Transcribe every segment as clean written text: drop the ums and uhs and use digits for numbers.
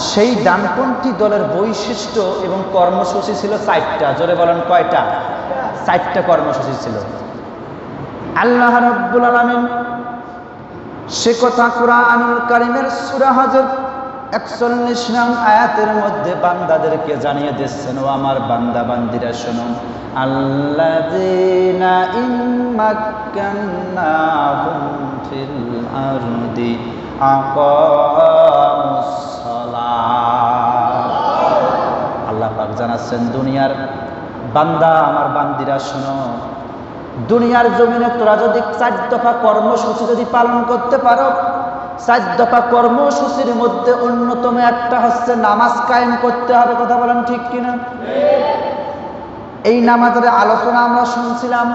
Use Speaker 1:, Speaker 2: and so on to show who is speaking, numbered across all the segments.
Speaker 1: সেই ডানপন্থী দলের বৈশিষ্ট্য এবং কর্মসূচি ছিল 4টা। জোরে বলেন কয়টা? 4টা কর্মসূচি ছিল। আল্লাহ রাব্বুল আলামিন সে কথা কুরআনুল কারীমের সূরা হজর 41 নং আয়াতের মধ্যে বান্দাদেরকে জানিয়ে দিচ্ছেন, ও আমার বান্দা বান্দিরা শোনো, আল্লাযীনা ইম্মাক্কান্নাহুম ফিল আরদি আকামুস সালাহ। আল্লাহ পাক জানাচ্ছেন, দুনিয়ার বান্দা আমার বান্দিরা শোনো, দুনিয়ার জমিনে তোরা যদি 4 দফা কর্মসূচি যদি পালন করতে পারো, 4 দফা কর্মসূচির মধ্যে অন্যতম একটা হচ্ছে নামাজ কায়েম করতে হবে। কথা বলেন ঠিক কিনা? এই নামাজের আলোচনা আমরা শুনছিলাম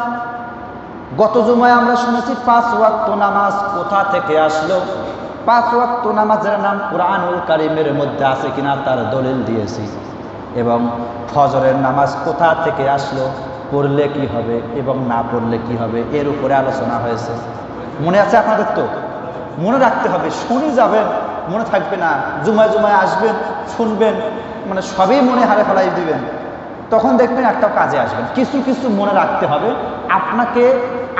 Speaker 1: গত জুমায়। আমরা শুনেছি 5 ওয়াক্ত নামাজ কোথা থেকে আসলো। 5 ওয়াক্ত নামাজের নাম কুরআনুল কারীমের মধ্যে আছে কিনা তার দলিল দিয়েছি, এবং ফজরের নামাজ কোথা থেকে আসলো, পড়লে কি হবে এবং না পড়লে কি হবে, এর উপরে আলোচনা হয়েছে। মনে আছে আপনাদের? তো মনে রাখতে হবে। শুনে যাবেন, মনে থাকবে না। জুমায় জুমায় আসবেন, শুনবেন, মানে সবই মনে হারে ফেলাই দিবেন, তখন দেখবেন একটা কাজে আসবেন। কিছু কিছু মনে রাখতে হবে, আপনাকে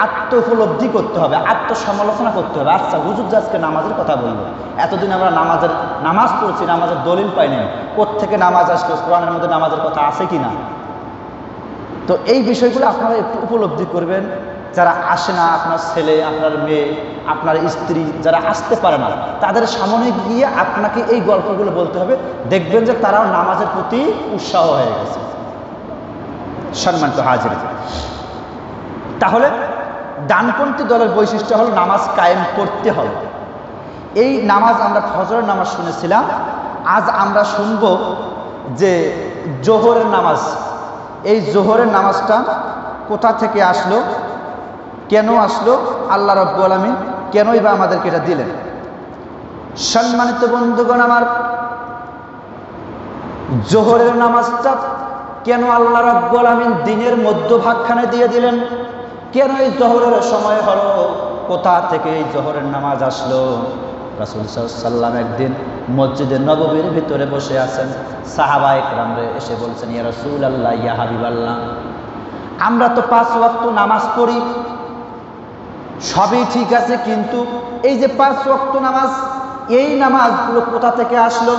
Speaker 1: আত্ম উপলব্ধি করতে হবে, আত্মসমালোচনা করতে হবে। আচ্ছা, হুজুর আজকে নামাজের কথা বলবো, এতদিন আমরা নামাজ পড়ছি, নামাজের দলিল পাইনি, কোত্থেকে নামাজ আসলো, কোরআনের মধ্যে নামাজের কথা আছে কিনা। তো এই বিষয়গুলো আপনারা একটু উপলব্ধি করবেন। যারা আসে না, আপনার ছেলে, আপনার মেয়ে, আপনার স্ত্রী যারা আসতে পারে না, তাদের সামনে গিয়ে আপনাকে এই গল্পগুলো বলতে হবে। দেখবেন যে তারাও নামাজের প্রতি উৎসাহ হয়ে গেছে। সম্মানিত হাজির, তাহলে ডানপন্থী দলের বৈশিষ্ট্য হলো নামাজ কায়েম করতে হবে। এই নামাজ আমরা ফজরের নামাজ শুনেছিলাম। আজ আমরা শুনব যে জোহরের নামাজ। এই জোহরের নামাজটা কোথা থেকে আসলো, কেন আসলো, আল্লাহ রাব্বুল আলামিন কেনই বা আমাদেরকে এটা দিলেন। সম্মানিত বন্ধুগণ আমার, জোহরের নামাজটা কেন আল্লাহ রাব্বুল আলামিন দিনের মধ্যভাগখানে দিয়ে দিলেন, কেন এই জোহরের সময় হলো, কোথা থেকে এই জোহরের নামাজ আসলো। রাসূল সাল্লাল্লাহু আলাইহি ওয়াসাল্লাম একদিন মসজিদে নববীর ভিতরে বসে আছেন, সাহাবায়ে কেরামরা এসে বলছেন, ইয়া রাসূলুল্লাহ, ইয়া হাবিবাল্লাহ, আমরা তো 5 ওয়াক্ত নামাজ পড়ি, সবই ঠিক আছে, কিন্তু এই যে 5 ওয়াক্ত নামাজ, এই নামাজগুলো কোথা থেকে আসলো?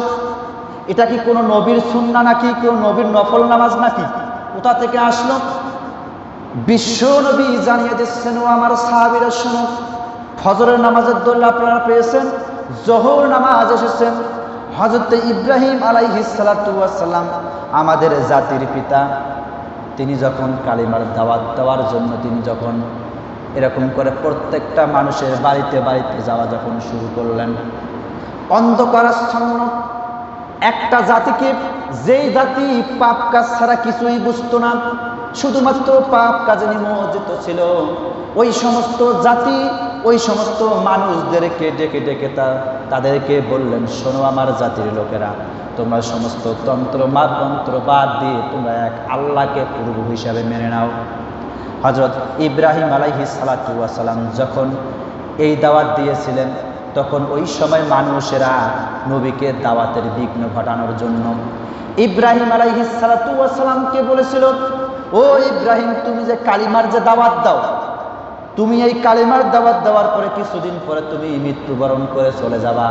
Speaker 1: এটা কি কোনো নবীর সুন্নাহ নাকি কোনো নবীর নফল নামাজ নাকি? কোথা থেকে আসলো? বিশ্ব নবী জানিয়ে দিচ্ছেন, ও আমার সাহাবীরা শোনো, ফজরের নামাজের দলিল আপনারা পেয়েছেন, জোহর নামাজ এসেছেন হযরত ইব্রাহিম আলাইহিস সালাতু ওয়াস সালাম, আমাদের জাতির পিতা। তিনি যখন কালিমার দাওয়াত দেওয়ার জন্য তিনি যখন এরকম করে প্রত্যেকটা মানুষের বাড়িতে বাড়িতে যাওয়া যখন শুরু করলেন, অন্ধকারাচ্ছন্ন একটা জাতিকে, যেই জাতি পাপ কাজ ছাড়া কিছুই বুঝতো না, শুধুমাত্র পাপ কাজে নিমজ্জিত ছিল, ওই সমস্ত জাতি, ওই সমস্ত মানুষদেরকে ডেকে ডেকে তাদেরকে বললেন, শোনো আমার জাতির লোকেরা, তোমরা সমস্ত তন্ত্র মন্ত্র বাদ দিয়ে তোমরা এক আল্লাহকে প্রভু হিসাবে মেনে নাও। হযরত ইব্রাহিম আলাইহিস সালাতু ওয়াস সালাম যখন এই দাওয়াত দিয়েছিলেন, তখন ওই সময় মানুষেরা নবীকে দাওয়াতের বিঘ্ন ঘটানোর জন্য ইব্রাহিম আলাইহিস সালাতু ওয়াস সালামকে বলেছিল, ও ইব্রাহিম, তুমি যে কালিমার যে দাওয়াত দাও, তুমি এই কালিমার দাওয়াত দেওয়ার পরে কিছুদিন পরে তুমি মৃত্যুবরণ করে চলে যাবা,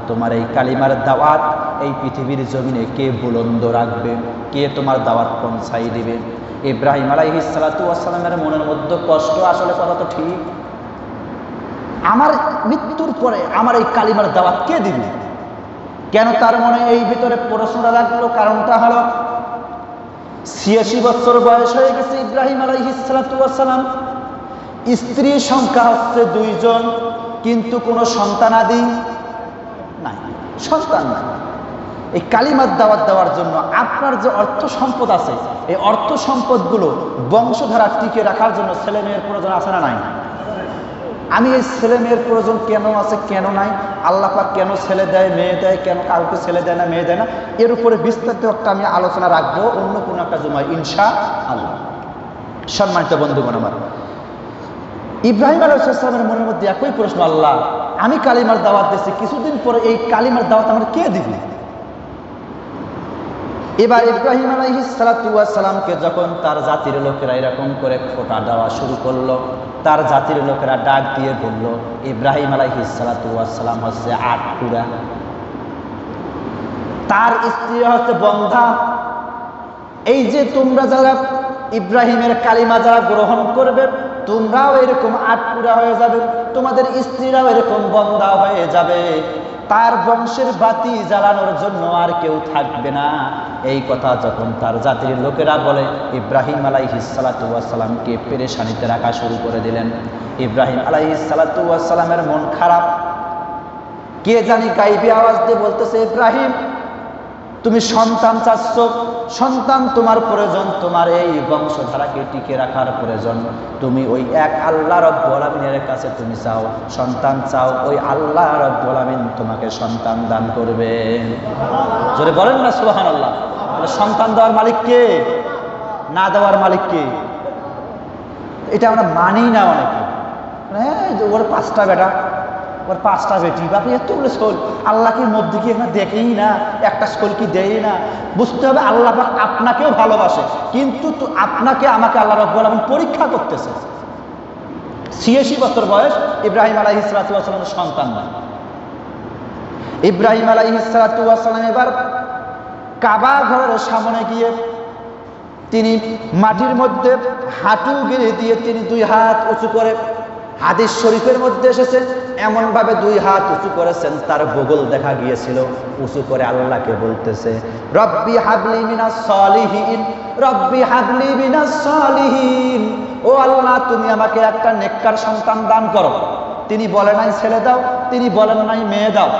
Speaker 1: তোমার এই কালিমার দাওয়াত এই পৃথিবীর জমিনে কে বুলন্দ রাখবে, কে তোমার দাওয়াত পৌঁছাই দিবে? ইব্রাহিম আলাইহিস সালাতু ওয়াস সালামের মনের মধ্যে কষ্ট, আসলে কথা তো ঠিক, আমার মৃত্যুর পরে আমার এই কালিমার দাওয়াত কে দিবে? কেন তার মনে এই ভিতরে প্রশ্নটা লাগলো? কারণটা হলো 86 বছর বয়স হয়ে গেছে ইব্রাহিম আলাইহিস সালাতু ওয়াস সালাম, স্ত্রীর সংখ্যা হচ্ছে 2 জন, কিন্তু কোনো সন্তানাদি নাই, সন্তান নাই। এই কালিমার দাওয়াত দেওয়ার জন্য আপনার যে অর্থ সম্পদ আছে, এই অর্থ সম্পদগুলো বংশধারা টিকে রাখার জন্য ছেলে মেয়ের প্রয়োজন আছে না নাই? আমি এই ছেলে মেয়ের প্রয়োজন কেন আছে, কেন নাই, আল্লাহ পাক কেন ছেলে দেয় মেয়ে দেয়, কেন কাউকে ছেলে দেয় না মেয়ে দেয় না, এর উপরে বিস্তারিত একটা আমি আলোচনা রাখবো অন্য কোনো একটা জুমায় ইনশাআল্লাহ। সম্মানিত বন্ধুগণ আমার, ইব্রাহিম আলাইহিস সালামের মনের মধ্যে একই প্রশ্ন, আল্লাহ, আমি কালিমার দাওয়াত দিচ্ছি, কিছুদিন পরে এই কালিমার দাওয়াত আমার কে দিবে? এবার ইব্রাহিম আলাইহিস সালাতু ওয়াস সালামকে যখন তার জাতির লোকেরা এরকম করে খোঁটা দেওয়া শুরু করলো, তার জাতির লোকেরা ডাক দিয়ে বলল, ইব্রাহিম আলাইহিস সালাতু ওয়াস সালাম হচ্ছে আটকুরা, তার স্ত্রী হচ্ছে বন্ধা। এই যে তোমরা যারা ইব্রাহিমের কালিমা যারা গ্রহণ করবে, তোমরাও এরকম আটকুরা হয়ে যাবে, তোমাদের স্ত্রীরাও এরকম বন্ধা হয়ে যাবে, তার বংশের বাতি জ্বালানোর জন্য আর কেউ থাকবে না। এই কথা যখন তার জাতির লোকেরা বলে, ইব্রাহিম আলাইহিস সালাতু ওয়াস সালামকে পেরেশানিতে রাখা শুরু করে দিলেন। ইব্রাহিম আলাইহিস সালাতু ওয়াস সালামের মন খারাপ। কে জানি গাইবি আওয়াজ দিয়ে বলতেছে, ইব্রাহিম তুমি সন্তান চাচ্ছ, সন্তান তোমার প্রয়োজন, তোমার এই বংশধারাকে টিকে রাখার প্রয়োজন, তুমি ওই এক আল্লাহ রব্বুল আমিনের কাছে তুমি চাও, সন্তান চাও, ওই আল্লাহ রব্বুল আমিন তোমাকে সন্তান দান করবেন। জোরে বলেন না সুবহানাল্লাহ। তাহলে সন্তান দেওয়ার মালিক কে? না দেওয়ার মালিক কে? এটা আমরা মানি না অনেকে। হ্যাঁ, ওর 5টা বেটা, ওর 5টা বেটি, বাপরে এতগুলো স্কুল, আল্লাহ কি মধ্যে কি এখানে দেখেই না, একটা স্কুল কি দেয় না? বুঝতে হবে আল্লাহ পাক আপনাকেও ভালোবাসে, কিন্তু আপনাকে আমাকে আল্লাহ রাব্বুল আলামিন পরীক্ষা করতেছে। 86 বছর বয়স, ইব্রাহিম আলাইহিস সালাতু ওয়াস সালামের সন্তান না। ইব্রাহিম আলাইহিস সালাতু ওয়াস সালাম এবার কাবা ঘরের সামনে গিয়ে তিনি মাটির মধ্যে হাঁটু গেড়ে দিয়ে তিনি 2 হাত উঁচু করে, হাদিস শরীফের মধ্যে এসেছে এমন ভাবে 2 হাত উঁচু করেছেন, তার বগল দেখা গিয়েছিল, উঁচু করে আল্লাহকে বলতেছে, রব্বি হাবলি মিনাস সালিহিন, রব্বি হাবলি মিনাস সালিহিন, ও আল্লাহ তুমি আমাকে একটা নেককার সন্তান দান করো। তিনি বলেন নাই ছেলে দাও, তিনি বলেন নাই মেয়ে দাও,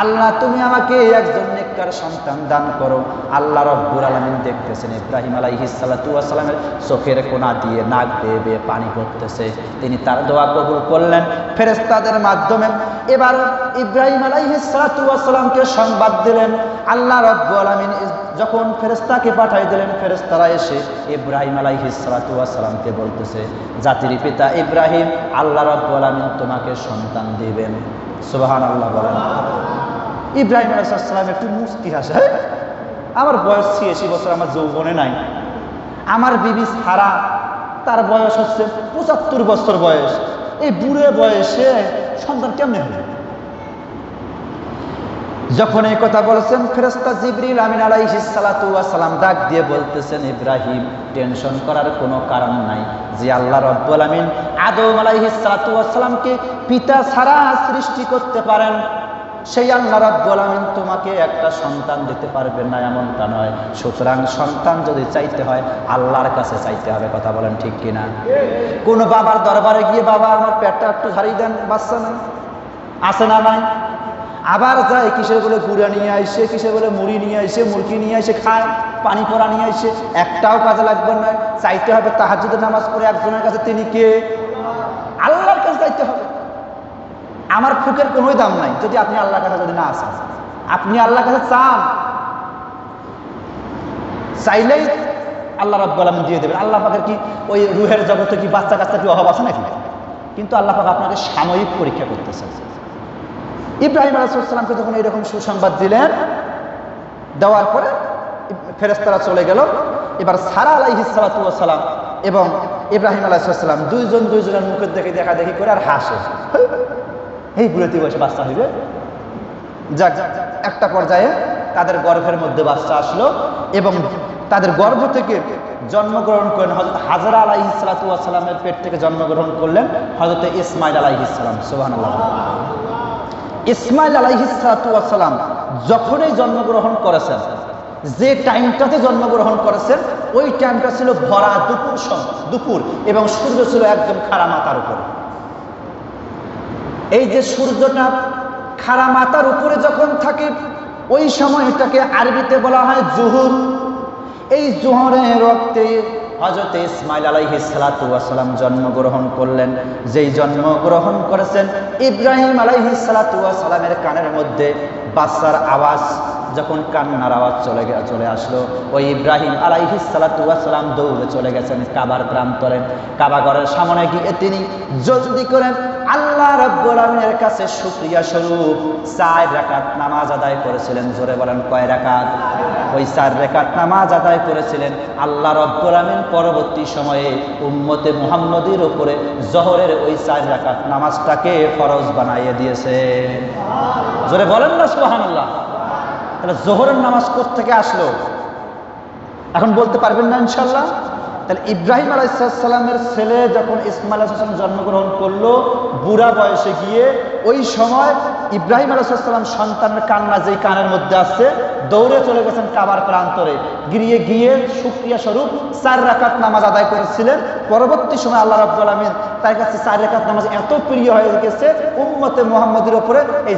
Speaker 1: আল্লাহ তুমি আমাকে একজন নেককার সন্তান দান করো। আল্লাহ রাব্বুল আলামিন দেখতেছেন ইব্রাহিম আলাইহিস সালাতু ওয়াস সালামের চোখের কোনা দিয়ে নাক বেয়ে বেয়ে পানি পড়তেছে, তিনি তার দোয়া কবুল করলেন ফেরেশতাদের মাধ্যমে। এবার ইব্রাহিম আলাইহিস সালাতু ওয়াস সালামকে সংবাদ দিলেন, আল্লাহ রাব্বুল আলামিন যখন ফেরেশতাকে পাঠিয়ে দিলেন, ফেরেশতারা এসে ইব্রাহিম আলাইহিস সালাতু ওয়াস সালামকে বলতেছে, জাতির পিতা ইব্রাহিম, আল্লাহ রাব্বুল আলামিন তোমাকে সন্তান দিবেন। সুবহানাল্লাহ বলেন। ইব্রাহিম আলাইহিস সালাম একটু মুস্কি হাসে, আমার বয়স 86 বছর, আমার যৌবনে নাই, আমার বিবি সারা তার বয়স হচ্ছে 75 বছর বয়স, এই বুড়ে বয়সে সন্তান কেমনে হবে? যখন এই কথা বলেছেন, ফেরেশতা জিবরিল আমিন আলাইহিস সালাতু ওয়াস সালাম ডাক দিয়ে বলতেছেন, ইব্রাহিম টেনশন করার কোনো কারণ নাই, যে আল্লাহ রাব্বুল আমিন আদম আলাইহিস সালাতু ওয়াস সালামকে পিতা ছাড়া সৃষ্টি করতে পারেন, সেই আল্লাহ রাব্বুল আমিন তোমাকে একটা সন্তান দিতে পারবেন না এমনটা নয়। সুতরাং সন্তান যদি চাইতে হয় আল্লাহর কাছে চাইতে হবে। কথা বলেন ঠিক কিনা? কোন বাবার দরবারে গিয়ে, বাবা আমার পেটটা একটু ঝাড়ি দেন, বাচ্চা নাই, আছে না নাই? আবার যায় কিসের বলে গুড়া নিয়ে আইসে, কিসের বলে মুড়ি নিয়ে আইসে, মুরগি নিয়ে আইসে খায়, পানি পড়া নিয়ে আইসে, একটাও কাজে লাগবে না। চাইতে হবে তাহাজ্জুদের নামাজ পড়ে একজনের কাছে, তিনি কে? আল্লাহর কাছে চাইতে হবে। আমার ফুকের কোনো দাম নাই যদি আপনি আল্লাহর কাছে যদি না আসেন। আপনি আল্লাহর কাছে চান, চাইলেই আল্লাহ রাব্বুল আলামিন দিয়ে দেবেন। আল্লাহ পাকের কি ওই রুহের জগতে কি বাচ্চা কাচ্চা কি অভাব আছে নাকি? কিন্তু আল্লাহ পাক আপনাকে সাময়িক পরীক্ষা করতেছে। ইব্রাহিম আলাইহিস সালামকে যখন এরকম সুসংবাদ দিলেন, দেওয়ার পরে ফেরেশতারা চলে গেল। এবার সারা আলাইহিস সালাতু ওয়াস সালাম এবং ইব্রাহিম আলাইহিস সালাম দুইজনের মুখের দেখে দেখা দেখি করে আর হাসে, এই বুড়াতে বসে বাচ্চা হইবে। যাক, একটা পর্যায়ে তাদের গর্ভের মধ্যে বাচ্চা আসলো এবং তাদের গর্ভ থেকে জন্মগ্রহণ করেন হযরত হাজরা আলাইহিস সালাতু ওয়াস সালামের পেট থেকে জন্মগ্রহণ করলেন হযরত ইসমাইল আলাইহিস সালাম। সুবহানাল্লাহ। ইসমাইল আলাইহিস সালাতু ওয়াস সালাম যখনই জন্মগ্রহণ করেছেন, যে টাইমটাতে জন্মগ্রহণ করেছেন ওই টাইমটা ছিল ভরা দুপুর এবং সূর্য ছিল একদম খাড়া মাথার উপরে। এই যে সূর্যটা খাড়া মাথার উপরে যখন থাকে ওই সময়টাকে আরবিতে বলা হয় জোহর। এই জোহরের রক্তে হযরত ইসমাইল আলাইহিস সালাতু ওয়াস সালাম জন্মগ্রহণ করলেন। যেই জন্মগ্রহণ করেছেন, ইব্রাহিম আলাইহিস সালাতু ওয়াস সালামের কানের মধ্যে বাচ্চার আওয়াজ, যখন কান্নার আওয়াজ চলে আসলো, ওই ইব্রাহিম আলাইহিস সালাতু ওয়াস সালাম দৌড়ে চলে গেছেন কাবার প্রান্তরে। কাবা ঘরের সামনে গিয়ে তিনি জলদি করে আল্লাহ রাব্বুল আলামিনের কাছে শুকরিয়া স্বরূপ 4 রাকাত নামাজ আদায় করেছিলেন। জোরে বলেন কয় রাকাত? ওই 4 রাকাত নামাজ আদায় করেছিলেন। আল্লাহ রাব্বুল আলামিন পরবর্তী সময়ে উম্মতে মুহাম্মদীর উপরে জোহরের ওই 4 রাকাত নামাজটাকে ফরজ বানাইয়ে দিয়েছেন। জোরে বলেন না সুবহানাল্লাহ। তাহলে জোহরের নামাজ কোথা থেকে আসলো এখন বলতে পারবেন না ইনশাআল্লাহ? তাহলে ইব্রাহিম আলাইহিস সালামের ছেলে যখন ইসমাইল আলাইহিস সালাম জন্মগ্রহণ করলো বুড়া বয়সে গিয়ে, ওই সময় ইব্রাহিম আলাইহিস সালাম সন্তানের কান্না যেই কানের মধ্যে আসছে দৌড়ে চলে গেছেন কাবার প্রান্তরে, গিয়ে শুকরিয়া স্বরূপ 4 রাকাত নামাজ আদায় করেছিলেন। পরবর্তী সময় আল্লাহ রাব্বুল আলামিন তার কাছে 4 রাকাত নামাজ এত প্রিয় হয়ে গেছে উম্মতে মুহাম্মদের উপরে এই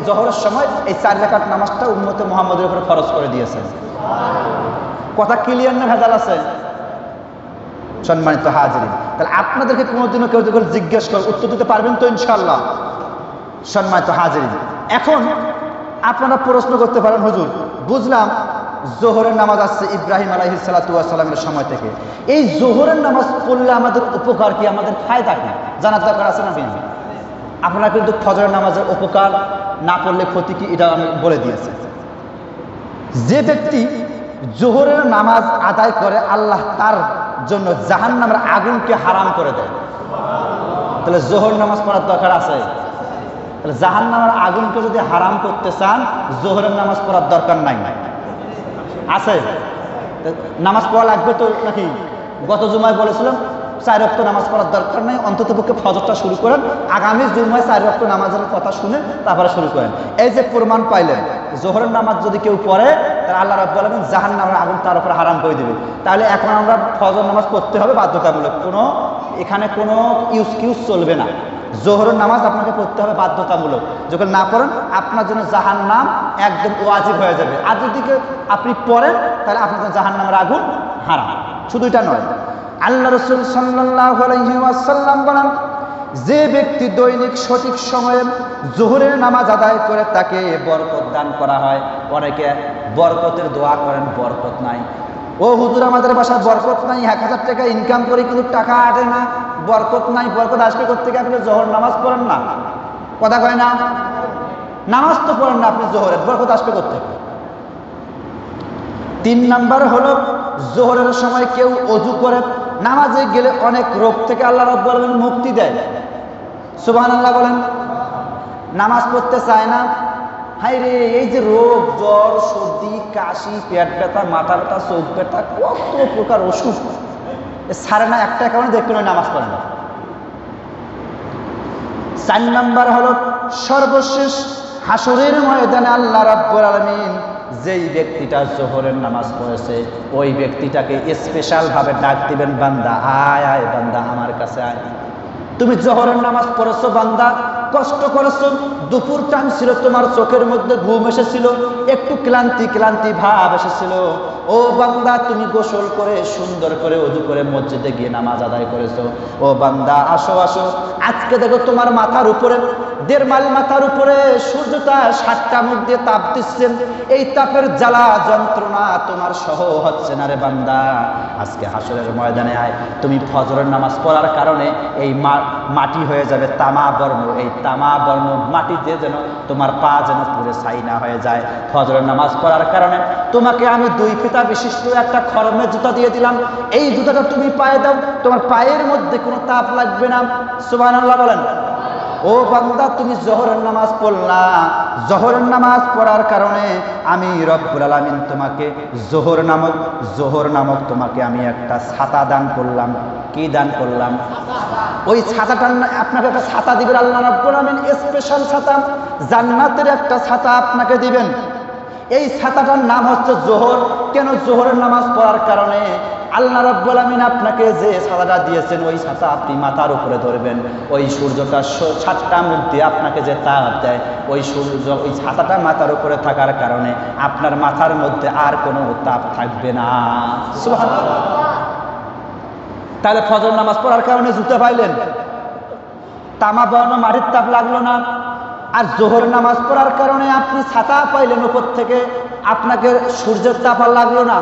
Speaker 1: জোহরের সময় এই 4 রাকাত নামাজটা উম্মতে মুহাম্মদের উপরে ফরজ করে দিয়েছেন। কথা ক্লিয়ার না ভেজাল আছে? সম্মানিত হাজিরিন, তাহলে আপনাদেরকে কোনোদিনও কেউ যখন জিজ্ঞেস করে উত্তর দিতে পারবেন তো ইনশাআল্লাহ? সম্মানিত হাজিরিন, এখন আপনারা প্রশ্ন করতে পারেন, হুজুর বুঝলাম জোহরের নামাজ আসছে ইব্রাহিম আলাইহিস সালাতু ওয়াস সালামের সময় থেকে, এই জোহরের নামাজ পড়লে আমাদের উপকার কি, আমাদের ফায়দা কি জানার দরকার আছে না? আপনারা কিন্তু ফজরের নামাজের উপকার না পড়লে ক্ষতি কি এটা আমি বলে দিয়েছি। যে ব্যক্তি জোহরের নামাজ আদায় করে আল্লাহ তার জন্য জাহান্নামের আগুনকে হারাম করে দেয়। তাহলে জোহর নামাজ পড়ার দরকার আছে? তাহলে জাহান্নামের আগুনকে যদি হারাম করতে চান জোহরের নামাজ পড়ার দরকার নাই আছে? নামাজ পড়া লাগবে তো নাকি? গত জুমায় বলেছিলাম 4 ওয়াক্ত নামাজ পড়ার দরকার নাই, অন্ততপক্ষে ফজরটা শুরু করেন, আগামী জুমায় 4 ওয়াক্ত নামাজের কথা শুনে তারপরে শুরু করেন। এই যে প্রমাণ পাইলেন জোহরের নামাজ যদি কেউ পড়ে তাহলে আল্লাহ রাব্বুল আলামিন জাহান্নামের আগুন তার উপর হারাম করে দিবে। তাহলে এখন আমরা ফজর নামাজ পড়তে হবে বাধ্যতামূলক, এখানে কোনো ইউজ চলবে না। জোহরের নামাজ আপনাকে পড়তে হবে বাধ্যতামূলক, যখন না পড়েন আপনার জন্য জাহান্নাম একদম ওয়াজিব হয়ে যাবে। আর যদি আপনি পড়েন তাহলে আপনার জন্য জাহান্নামের আগুন হারাম। শুধু এটা নয়, আল্লাহ রাসূল সাল্লাল্লাহু আলাইহি ওয়াসাল্লাম বলেন, যে ব্যক্তি দৈনিক সঠিক সময়ে জোহরের নামাজ আদায় করে তাকে বরকত দান করা হয়। অনেকে বরকতের দোয়া করেন, বরকত নাই। ও হুজুর আমাদের বাসায় বরকত নাই, 1000 টাকা ইনকাম করি কিন্তু টাকা আসে না, বরকত নাই। বরকত আসবে কোত্থেকে? আপনি জোহর নামাজ পড়েন না, কথা কয় না? নামাজ তো পড়েন না আপনি জোহরের, বরকত আসবে কোত্থেকে? 3 নাম্বার হলো জোহরের সময় কেউ ওযু করে নামাজে গেলে অনেক রোগ থেকে আল্লাহ রাব্বুল আলামিন মুক্তি দেয়। সুবহানাল্লাহ বলেন। নামাজ পড়তে চায় না, হাই রে এই যে রোগ, জ্বর, সর্দি, কাশি, পেট ব্যথা, মাথা ব্যথা, চোখ ব্যথা, কত প্রকার অসুখ ছাড়ে না, একটা কারণে দেখতে নয় নামাজ পড়ে না। 4 নাম্বার হলো সর্বশেষ হাসরের ময়দানে আল্লাহ রাব্বুল আলামিন যেই ব্যক্তিটা জোহরের নামাজ পড়েছে ওই ব্যক্তিটাকে স্পেশাল ভাবে ডাক দিবেন, বান্দা আয় আয়, বান্দা আমার কাছে আয়। তুমি জোহরের নামাজ পড়েছো বান্দা, কষ্ট করেছো, দুপুর টাইম ছিল, তোমার চোখের মধ্যে ঘুম এসেছিল, একটু ক্লান্তি ভাব এসেছিল। ও বান্দা তুমি গোসল করে সুন্দর করে ওযু করে মসজিদে গিয়ে নামাজ আদায় করেছো। ও বান্দা আসো আসো, আজকে দেখো তোমার মাথার উপরে 1.5 মাইল মাথার উপরে সূর্যটা 7টা মুখ দিয়ে তাপ দিচ্ছেন, এই তাপের জ্বালা যন্ত্রণা তোমার সহ হচ্ছে না রে বান্দা। আজকে হাসরের ময়দানে আয়, তুমি ফজরের নামাজ পড়ার কারণে এই মাটি হয়ে যাবে তামা বর্ণ, এই তামা বর্ণ মাটিতে যেন তোমার পা যেন পুরে ছাই না হয়ে যায়। ফজরের নামাজ পড়ার কারণে তোমাকে আমি 2 ফিতা বিশিষ্ট একটা খরমের জুতা দিয়ে দিলাম, এই জুতাটা তুমি পায়ে দাও, তোমার পায়ের মধ্যে কোনো তাপ লাগবে না। সুবহানাল্লাহ বলেন। ও বান্দা তুমি জোহরের নামাজ পড়লা, জোহরের নামাজ পড়ার কারণে আমি রব্বুল আলামিন তোমাকে জোহর নামক তোমাকে আমি একটা ছাতা দান করলাম। কি দান করলাম? ওই ছাতাটা আপনাকে একটা ছাতা দিবেন আল্লাহ রব্বুল আলামিন, স্পেশাল ছাতা, জান্নাতের একটা ছাতা আপনাকে দিবেন। এই ছাতাটার নাম হচ্ছে জোহর। কেন? জোহরের নামাজ পড়ার কারণে আল্লাহ রাব্বুল আলামিন আপনাকে যে ছাতাটা দিয়েছেন ওই ছাতা আপনি মাথার উপরে ধরবেন, ওই সূর্যটা 7টা মুখ দিয়ে আপনাকে যে তাপ দেয় ওই সূর্য ওই ছাতাটা মাথার উপরে থাকার কারণে আপনার মাথার মধ্যে আর কোনো তাপ থাকবে না। সুবহানাল্লাহ। তাহলে ফজর নামাজ পড়ার কারণে জুতা পাইলেন, তামা বর্ণ মাটির তাপ লাগলো না। আর জোহর নামাজ পড়ার কারণে আপনি ছাতা পাইলেন উপর থেকে, আপনাকে সূর্যের তাপ আর লাগলো না।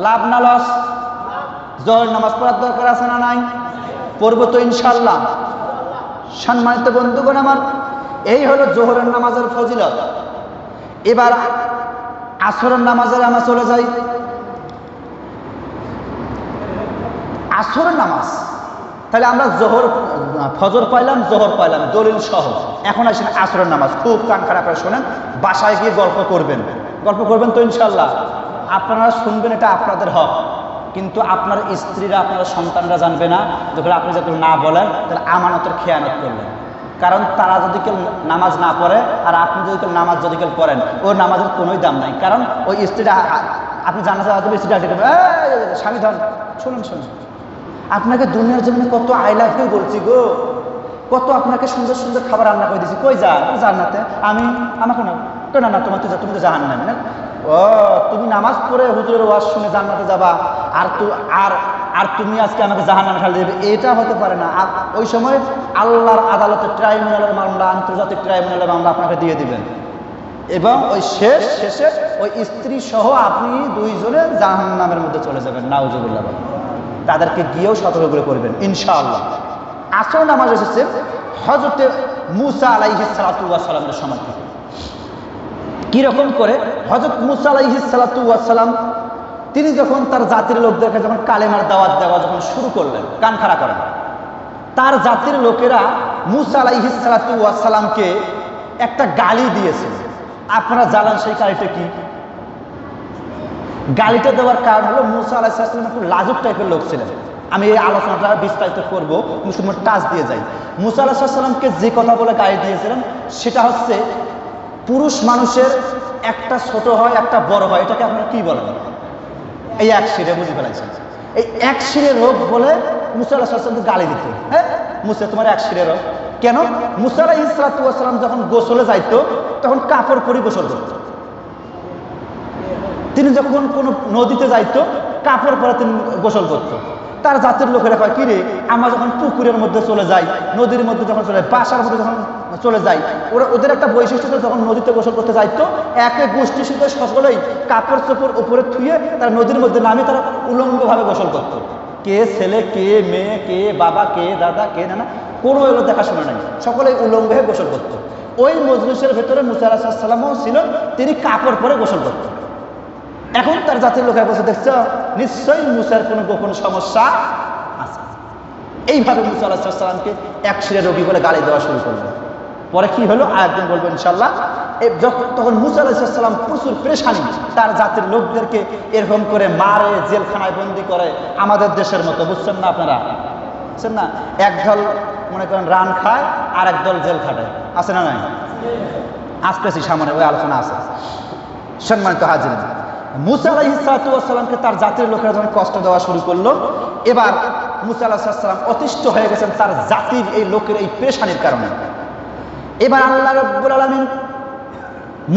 Speaker 1: লাভ না লস? জোহর নামাজ পড়ার দরকার আছে না নাই? পড়বো তো ইনশাআল্লাহ। সম্মানিত বন্ধুগণ আমার, এই হলো জোহরের নামাজের ফজিলত। এবার আসরের নামাজের আমরা চলে যাই। আসরের নামাজ, তাহলে আমরা ফজর পাইলাম, জোহর পাইলাম দলিল সহ। এখন আসেন আসরের নামাজ। খুব কান খারাপ করে শোনেন, বাসায় গিয়ে গল্প করবেন তো ইনশাল্লাহ। আপনারা শুনবেন, এটা আপনাদের হক, কিন্তু আপনার স্ত্রীরা, আপনার সন্তানরা জানবে না। যখন আপনি যখন না বলেন, তাহলে আমানতের খেয়ানত করলেন। কারণ তারা যদি কেউ নামাজ না পড়ে আর আপনি যদি কেউ নামাজ যদি কেউ পড়েন, ওর নামাজের কোনোই দাম নাই। কারণ ওই স্ত্রীরা, আপনি জানা যায় স্ত্রীরা স্বামী ধন, শুনুন, আপনাকে দুনিয়ার জন্য কত আই লাভ ইউ বলছি গো, কত আপনাকে সুন্দর সুন্দর খাবার রান্না করে দিচ্ছি, কই যান জান্নাতে? আমাকে না, না তোমার তো তুমি তো জাহান নামে না। ও তুমি নামাজ পড়ে হুজুরের ওয়াজ শুনে জান্নাতে যাবা, আর তুমি আজকে আমাকে জাহান্নামে ঠেলে দেবে, এটা হতে পারে না। আর ওই সময় আল্লাহর আদালতে ট্রাইব্যুনালের মামলা, আন্তর্জাতিক ট্রাইব্যুনালের মামলা আপনাকে দিয়ে দিবেন, এবং ওই শেষে ওই স্ত্রী সহ আপনি দুইজনে জাহান্নামের মধ্যে চলে যাবেন। নাউজুবিল্লাহ। তাদেরকে গিয়েও সতর্ক করবেন ইনশাআল্লাহ। আসর নামাজ এসেছে হযরতে মূসা আলাইহিস সালাতু ওয়াস সালামের সময় থেকে। কিরকম করে? হযরত মূসা আলাইহিস সালাতু ওয়াস সালাম তিনি যখন তার জাতির লোকদেরকে যখন কালেমার দাওয়াত দেওয়া যখন শুরু করলেন, কান খাড়া করেন, তার জাতির লোকেরা মূসা আলাইহিস সালাতু ওয়াস সালামকে একটা গালি দিয়েছে। আপনারা জানেন সেই গালিটা কি? গালিটা দেওয়ার কারণ হলো মূসা আলাইহিস সালাম একটু লাজুক টাইপের লোক ছিলেন। আমি এই আলোচনাটা বিস্তারিত করবো, মুসলমান টাচ দিয়ে যাই। মূসা আলাইহিস সালামকে যে কথা বলে গালি দিয়েছিলেন সেটা হচ্ছে, পুরুষ মানুষের একটা ছোট হয় একটা বড় হয়, এটাকে আপনারা কি বলেন? এই এক শিরে বুঝে ফেলাইছেন। এই এক শিরে রোগ বলে মূসা আলাইহিস সালামকে গালি দিত। হ্যাঁ মূসা, তোমার এক শিরে রোগ কেন? মূসা আলাইহিস সালাম যখন গোসলে যাইতো তখন কাপড় পরে গোসল করত। তিনি যখন কোনো নদীতে যাইতো কাপড় পরে তিনি গোসল করতো। তার জাতির লোকেরা কয়, কি রে, আমরা যখন পুকুরের মধ্যে চলে যাই, নদীর মধ্যে যখন চলে যাই, বাসার মধ্যে যখন চলে যাই, ওদের একটা বৈশিষ্ট্য, যখন নদীতে গোসল করতে যাইতো একে গোষ্ঠী শুধু সকলেই কাপড় চোপড় উপরে থুয়ে তারা নদীর মধ্যে নামে তারা উলঙ্গভাবে গোসল করতো। কে ছেলে, কে মেয়ে, কে বাবা, কে দাদা, কে নানা, কোনো এগুলো দেখাশোনা নাই, সকলেই উলঙ্গ হয়ে গোসল করতো। ওই মজলিসের ভেতরে মূসা আলাইহিস সালামও ছিল, তিনি কাপড় পরে গোসল করতেন। এখন তার জাতির লোকের কাছে দেখছো নিশ্চয়ই মূসার কোনো গোপন সমস্যা আছে। এইভাবে মূসা আলাইহিস সালামকে এক শিরে রোগী বলে গালি দেওয়া শুরু করলেন। পরে কি হলো আরেকদিন বলবো ইনশাল্লাহ। তখন মূসা আলাইহিস সালাম প্রচুর পেরেশানি, তার জাতির লোকদেরকে এরকম করে মারে, জেলখানায় বন্দি করে, আমাদের দেশের মতো, বুঝছেন না আপনারা? বুঝছেন না? একদল মনে করেন রান খায় আর একদল জেল খাটে, আছে না নাই? আসতেছি সামনে, ওই আলোচনা আছে। সম্মানিত হাজির, মূসা আলাইহিস সালামকে তার জাতির লোকেরা যখন কষ্ট দেওয়া শুরু করলো, এবার মূসা আলাইহিস সালাম অতিষ্ঠ হয়ে গেছেন তার জাতির এই লোকের এই পেরেশানির কারণে। এবার আল্লাহ রাব্বুল আলামিন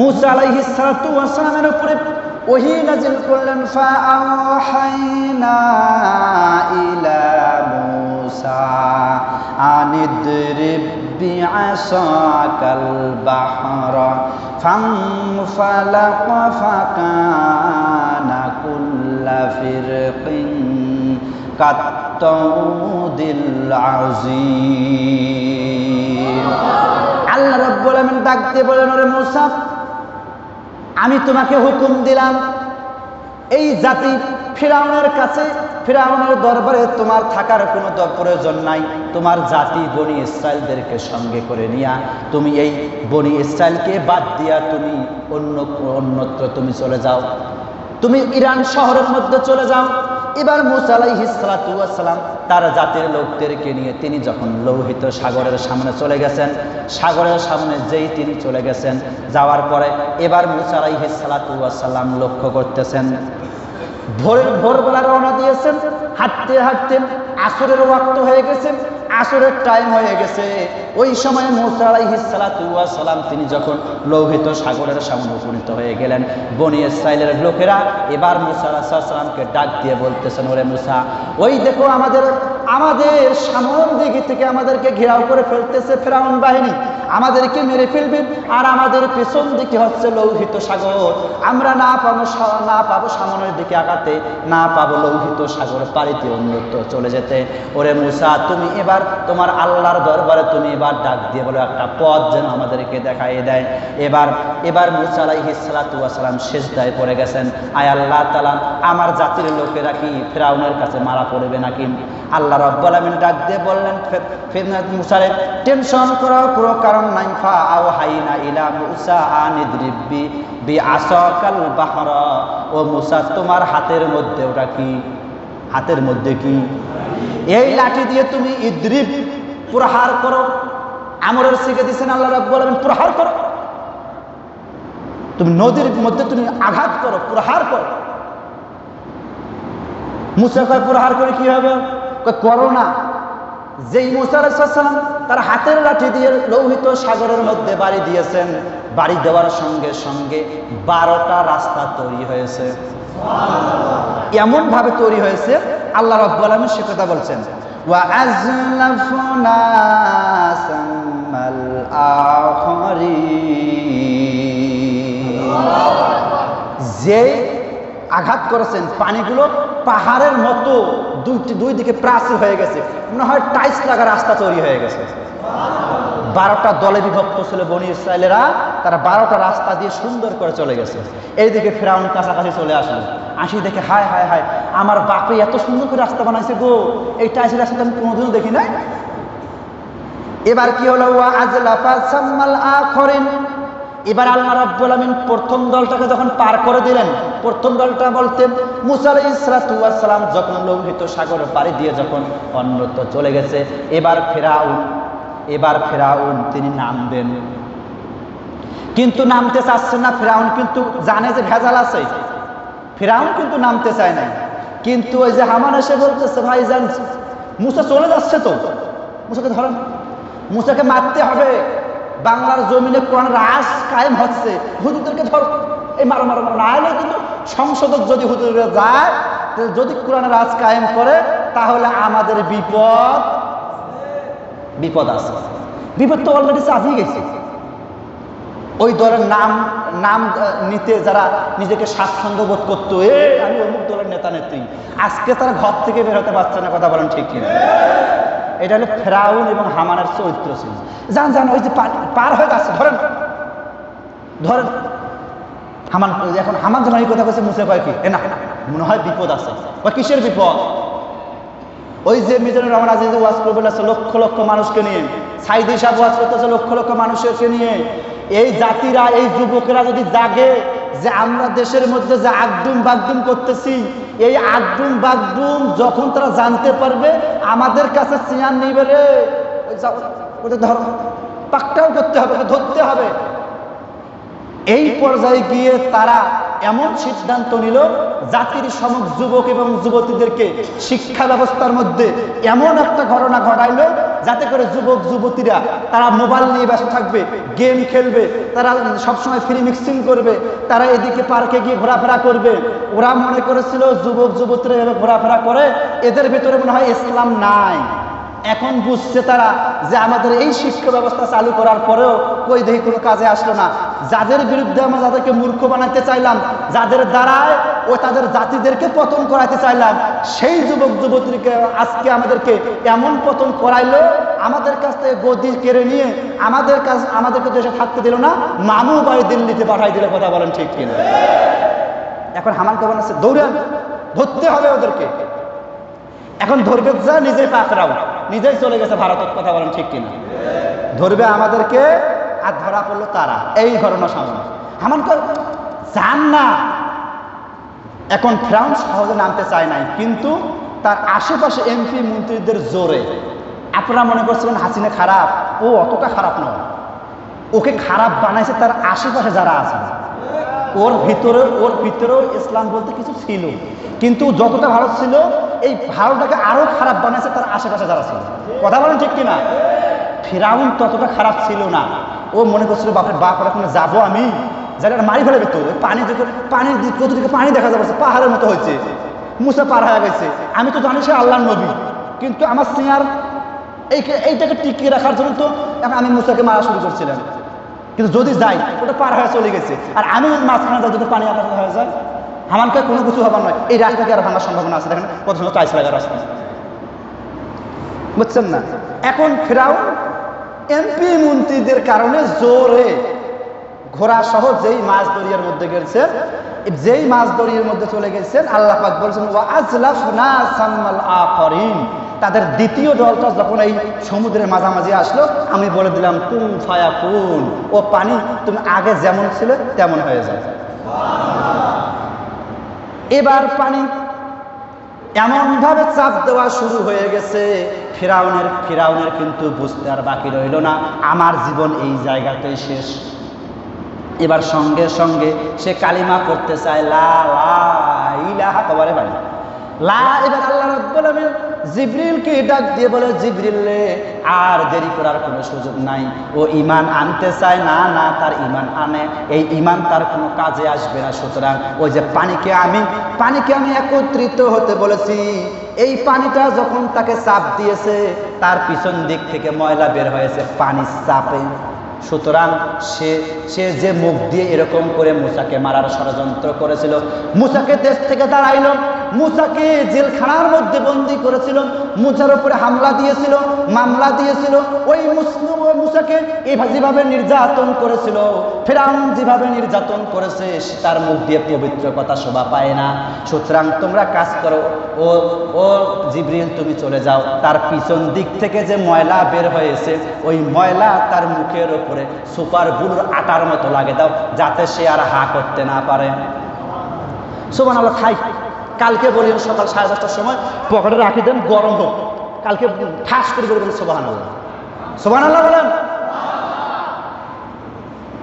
Speaker 1: মূসা আলাইহিস সালামের উপরে ওহী নাযিল করলেন। ফাআওহাইনা ইলা মূসা আনিদরিব বিআসাকাল বাহরা ফানফালাকা ফাকানা কুল্লা ফিরকিন কাত্তাউদিল আযীম। আল্লাহ রাব্বুল আলামিন ডাক দিয়ে বলেন, ওরে মূসা, আমি তোমাকে হুকুম দিলাম, এই জাতি ফিরআউনের কাছে, ফিরআউনের দরবারে তোমার থাকার কোনো প্রয়োজন নাই। তোমার জাতি বনি ইসরায়েলদেরকে সঙ্গে করে নিয়া তুমি এই বনি ইসরায়েলকে বাদ দিয়া তুমি অন্যত্র তুমি চলে যাও, তুমি ইরান শহরের মধ্যে চলে যাও। এবার মূসা আলাইহিস সালাম তার জাতির লোকদেরকে নিয়ে তিনি যখন লোহিত সাগরের সামনে চলে গেছেন, সাগরের সামনে যেই তিনি চলে গেছেন, যাওয়ার পরে এবার মূসা আলাইহিস সালাম লক্ষ্য করতেছেন, ভোরবেলা রওনা দিয়েছেন, হাঁটতে হাঁটতে আসরের ওয়াক্ত হয়ে গেছে, আসরের টাইম হয়ে গেছে। ওই সময় মূসা আলাইহিস সালাম তিনি যখন লোহিত সাগরের সামনে উপনীত হয়ে গেলেন, বনি ইসরাইলের লোকেরা এবার মূসা আলাইহিস সালামকে ডাক দিয়ে বলতেছেন, ওরে মূসা, ওই দেখো আমাদের সামন দিকে থেকে আমাদেরকে ঘেরাও করে ফেলতেছে ফিরআউন বাহিনী, আমাদেরকে মেরে ফেলবে, আর আমাদের পেছন দিকে হচ্ছে লোহিত সাগর। আমরা না পাবো সামনের দিকে আগাতে, না পাবো লোহিত সাগর পাড়িতে অন্যত্র চলে যেতে। ওরে মুসা, তুমি এবার তোমার আল্লাহর দরবারে তুমি এবার ডাক দিয়ে বলো একটা পথ যেন আমাদেরকে দেখাই দেয়। এবার মুসা আলাইহিস সালাতু ওয়াস সালাম সিজদায় পড়ে গেছেন। আয় আল্লাহ তাআলা, আমার জাতির লোকেরা কি ফিরআউনের কাছে মারা পড়বে নাকি? আল্লাহ রাব্বুল আলামিন ডাক দিয়ে বললেন, মুসারে টেনশন করার কোনো কারণ নাই। ফাআওহাইনা ইলা মুসা আনিদরিব বিআসাকাল বাহরা। ও মুসা, তোমার হাতের মধ্যে ওটা কি? হাতের মধ্যে কি? এই লাঠি দিয়ে তুমি ইদ্রিব, প্রহার করো। আমরের শিখে দিয়েছেন আল্লাহ রাব্বুল আলামিন, প্রহার করো। তুমি নদীর মধ্যে তুমি আঘাত করো, প্রহার করো। মুসা কয় প্রহার করে কি হবে? করো না। যেই মুসা আলাইহিস সালাম তার হাতের লাঠি দিয়ে লোহিত সাগরের মধ্যে বাড়ি দিয়েছেন, বাড়ি দেওয়ার সঙ্গে সঙ্গে 12টা রাস্তা তৈরি হয়েছে। এমন ভাবে তৈরি হয়েছে, আল্লাহ রাব্বুল আলামিন সে কথা বলছেন, ওয়া আজলাফনা সামাল আখরিন। যে আঘাত করেছেন পানিগুলো পাহাড়ের মতো দুই দিকে প্রাচীর হয়ে গেছে, মনে হয় টাইলস লাগা রাস্তা তৈরি হয়ে গেছে। 12টা দলে বিভক্ত ছিল বনি ইসরায়েলেরা, তারা 12টা রাস্তা দিয়ে সুন্দর করে চলে গেছে। এইদিকে ফিরআউন কাছাকাছি চলে আসলো, আসি দেখে হায় হায় হায়, আমার বাপে এত সুন্দর করে রাস্তা বানাইছে গো, এই টাইলসের রাস্তা আমি কোনোদিনও দেখি নাই। এবার কি হলো? ওয়া আজলাফা সামাল আখরিন। এবার আল্লাহ রাব্বুল আলামিন প্রথম দলটাকে যখন পার করে দিলেন, প্রথম দলটা বলতে মুসা আলাইহিস সালাম যখন লোহিত সাগর পাড়ি দিয়ে যখন অন্যত্র চলে গেছে, এবার ফিরআউন তিনি নামবেন, কিন্তু নামতে চাচ্ছেন না। ফিরআউন কিন্তু জানে যে ভেজাল আছে, ফিরআউন কিন্তু নামতে চায় না। কিন্তু ওই যে হামান এসে বলতেছে, ভাইজান মুসা চলে যাচ্ছে, তো মুসাকে ধরেন, মুসাকে মারতে হবে। বাংলার জমিনে কোরআন রাজ কায়েম হচ্ছে, হুজুরদেরকে ধর, এই মারো মারো মারো। না হলে কিন্তু সংসদে যদি হুজুররা যায়, যদি কোরআন রাজ কায়েম করে, তাহলে আমাদের বিপদ আছে। বিপদ তো অলরেডি চাপিয়ে গেছে। ওই দলের নাম নিতে যারা নিজেকে স্বাচ্ছন্দ্য বোধ করতো, আমি অমুক দলের নেতা নেত্রী, আজকে তারা ঘর থেকে বের হতে পারছে না। কথা বলেন ঠিক কিনা? এটা হলো ফিরআউন এবং হামানের চরিত্র ছিল। জান ওই যে পার হয়ে যাচ্ছে, ধরেন হামান। এখন হামান যখন এই কথা বলছে, মুসা কয় কি, না মনে হয় বিপদ আছে। বা কিসের বিপদ? ওই যে মিজানুর রহমান আজিজ ওয়াজ করে বলেছে লক্ষ লক্ষ মানুষকে নিয়ে, সাইদি সাহেব ওয়াজ করতেছে লক্ষ লক্ষ মানুষকে নিয়ে। এই জাতিরা, এই যুবকেরা যদি জাগে যে আমরা দেশের মধ্যে যে আগডুম বাগডুম করতেছি, এই আগডুম বাগডুম যখন তারা জানতে পারবে, আমাদের কাছে সিয়ান নিবে রে, ওদের ধর পাকটাও করতে হবে, ধরতে হবে। এই পর্যায়ে গিয়ে তারা এমন সিদ্ধান্ত নিল, জাতির সমস্ত যুবক এবং যুবতীদেরকে শিক্ষা ব্যবস্থার মধ্যে এমন একটা ঘটনা ঘটাইলো, যাতে করে যুবক যুবতীরা তারা মোবাইল নিয়ে ব্যস্ত থাকবে, গেম খেলবে, তারা সবসময় ফ্রি মিক্সিং করবে, তারা এদিকে পার্কে গিয়ে ঘোরাফেরা করবে। ওরা মনে করেছিল যুবক যুবতীরা এভাবে ঘোরাফেরা করে, এদের ভিতরে মনে হয় ইসলাম নাই। এখন বুঝছে তারা যে আমাদের এই শিক্ষা ব্যবস্থা চালু করার পরেও কই দেখি কোনো কাজে আসলো না। যাদের বিরুদ্ধে আমরা যাদেরকে মূর্খ বানাতে চাইলাম, যাদের দ্বারায় ও তাদের জাতিদেরকে পতন করাতে চাইলাম, সেই যুবক যুবতীকে আজকে আমাদেরকে এমন পতন করাইলো, আমাদের কাছ থেকে গদি কেড়ে নিয়ে আমাদেরকে দেশে থাকতে দিল না, মামু বাড়ি দিল্লিতে পাঠাই দিলে। কথা বলেন ঠিক কিনা? এখন হামান কেমন আছে, দৌড়ান, ধরতে হবে ওদেরকে। এখন ধরবে যা, নিজেই পাকড়াও, নিজেই চলে গেছে ভারতের। কথা বলেন ঠিক কিনা? ধরবে আমাদেরকে, আর ধরা পড়লো তারা। এই ঘটনা সামনে হামান চান না। এখন ফিরআউন সহজে নামতে চায় নাই, কিন্তু তার আশেপাশে এমপি মন্ত্রীদের জোরে। আপনারা মনে করছিলেন হাসিনা খারাপ, ও অতটা খারাপ নয়। ওকে খারাপ বানাইছে তার আশেপাশে যারা আছে। ওর ভিতরেও ইসলাম বলতে কিছু ছিল, কিন্তু যতটা ভালো ছিল, এই ভালোটাকে আরো খারাপ বানাইছে তার আশেপাশে যারা ছিল। কথা বলেন ঠিক কিনা? ফিরআউন ততটা খারাপ ছিল না। ও মনে করছিল বাপের বাপ এখন যাবো আমি, যারা মারি ফেলে পেত। পানির চতুর্দিকে পানি দেখা যাচ্ছে, পাহাড়ের মতো হয়েছে। মুসা পার হয়ে গেছে। আমি তো জানি সে আল্লাহর নবী, কিন্তু আমার সিয়ার এইটাকে টিকিয়ে রাখার জন্য তো এখন আমি মুসাকে মারা শুরু করছিলাম, কিন্তু যদি যাই ওটা পার হয়ে চলে গেছে, আর আমি যদি মাঝখানে যাই যদি পানি আকাশ হয়ে যায়, আমাকে কোনো কিছু হবার নয়, এই রাস্তাকে আর ভাঙার সম্ভাবনা আছে। দেখেন কত সময় টাইস লাগার রাস্তা, বুঝছেন না? এখন ফেরাউন এমপি মন্ত্রীদের কারণে জোরে ঘোড়া সহ যেই মাছ দরিয়ার মধ্যে গেছেন, যেই মাছ দরিয়ার মধ্যে চলে গেছেন, আল্লাহ পাক বলছেন ওয়া আজলাফনা সামাল আখরিন, তাদের দ্বিতীয় দলটা যখন এই সমুদ্রের মাঝামাঝি আসলো, আমি বলে দিলাম কুন ফায়াকুন, ও পানি তুমি আগে যেমন ছিল তেমন হয়ে যায়। এবার পানি এমন ভাবে চাপ দেওয়া শুরু হয়ে গেছে, ফিরাউনের কিন্তু বুঝতে আর বাকি রইল না, আমার জীবন এই জায়গাতেই শেষ। এবার সঙ্গে সঙ্গে সে কালিমা করতে চায়, লা ইলাহা কবারে ভাই লা। এবার আল্লাহ রাব্বুল আলামিন জিবরিলকে ডাক দিয়ে বলে, জিবরিল রে, আর দেরি করার কোনো সুযোগ নাই। ও ঈমান আনতে চায় না, না তার ঈমান আনে, এই ঈমান তার কোনো কাজে আসবে না। সুতরাং ওই যে পানিকে আমি একত্রিত হতে বলেছি, এই পানিটা যখন তাকে চাপ দিয়েছে, তার পিছন দিক থেকে ময়লা বের হয়েছে পানির চাপে। সুতরাং সে যে মুখ দিয়ে এরকম করে মুসাকে মারার ষড়যন্ত্র করেছিল, মুসাকে দেশ থেকে দাঁড়াইল, মুসাকে জেলখানার মধ্যে বন্দী করেছিল, মুসার উপরে হামলা দিয়েছিল, মামলা দিয়েছিল, ওই মুসাকে যেভাবে নির্যাতন করেছিল, ফিরআউন যেভাবে নির্যাতন করেছে, তার মুখ দিয়ে পবিত্র কথা শোভা পায় না। সুতরাং তোমরা কাজ করো, ও জিবরিল তুমি চলে যাও, তার পিছন দিক থেকে যে ময়লা বের হয়েছে, ওই ময়লা তার মুখের উপরে সুপার গুলোর আটার মতো লাগে দাও, যাতে সে আর হা করতে না পারে। সুবহানাল্লাহ। খাই কালকে বলিলেন সকাল 10:30টার সময় পকেটে রাখি দেন, গরম হোক, কালকে ঠাস করে বলবেন সুবহানাল্লাহ, সুবহানাল্লাহ বলেন।